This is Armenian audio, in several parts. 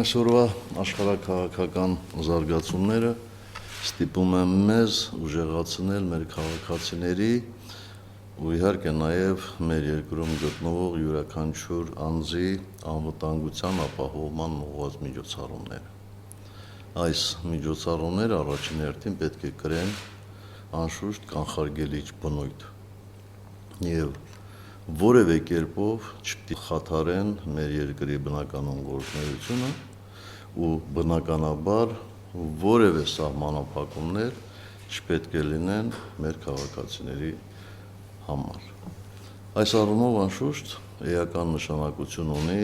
Այսօրվա աշխարհաքաղաքական զարգացումները ստիպում են մեզ ուժեղացնել մեր քաղաքացիների ու իհարկե նաև մեր երկրում գտնվող յուրաքանչյուր անձի անվտանգության ապահովման ուղղված միջոցառումները։ Այս միջոցառումները առաջին հերթին պետք է կրեն անշուշտ կանխարգելիչ բնույթ եւ որևէ կերպով չպետք է խաթարեն մեր երկրի բնականոն գործունեությունը ու բնականաբար որևէ սահմանափակումներ չպետք է լինեն մեր քաղաքացիների համար։ Այս առումով անշուշտ էական նշանակություն ունի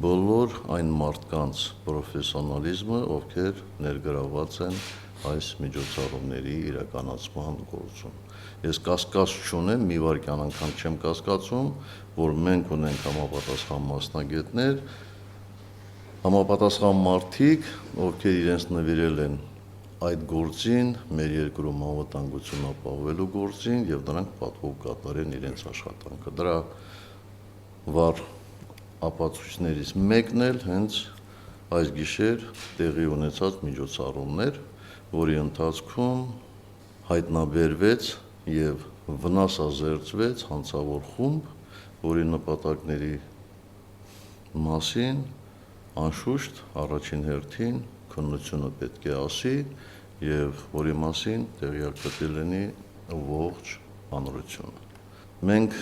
բոլոր այն մարդկանց պրոֆեսիոնալիզմը, ովքեր ներգրավված են այս միջոցառումների իրականացման գործում։ Ես կասկած չունեմ, մի վայրկյան անգամ չեմ կասկածում, որ մենք ունենք համապատասխան մասնագետներ, համապատասխան մարդիկ, ովքեր իրենց նվիրել են այդ գործին, մեր երկրում անվտանգություն ապահովելու գործին եւ նրանք պատվով կատարեն իրենց աշխատանքը։ Դրա վառ ապացույցներից մեկն էլ հենց այս գիշեր տեղի ունեցած միջոցառումներ, որի ընթացքում հայտնաբերվեց եւ վնասազերծվեց հանցավոր խումբ, որի նպատակների մասին անշուշտ առաջին հերթին քննությունը պետք է ասի եւ որի մասին տեղյակ պետք է լինի ողջ հանրությունը։ Մենք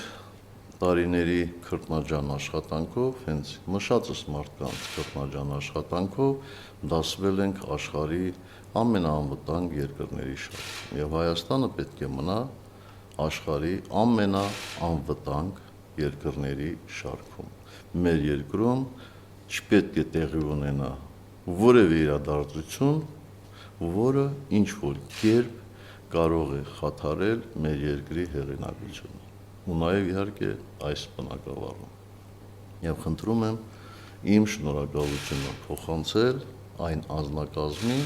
տարիների քրտնաջան աշխատանքով, հենց մշածս մարդկանց քրտնաջան աշխատանքով դասվել ենք աշխարհի ամենաանվտանգ երկրների շարքում եւ Հայաստանը պետք է մնա աշխարհի ամենաանվտանգ երկրների շարքում։ Մեր երկրում չպետք է տեղի ունենա որևէ իրադարձություն, որը ինչ-որ կերպ կարող է խաթարել մեր երկրի հեղինակությունը ու նաև իհարկե այս բնակավարում։ Եվ խնդրում եմ իմ շնորհակալությունը փոխանցել այն անձնակազմին,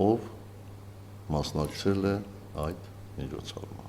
ով մասնակցել է այդ միջոցառմանը։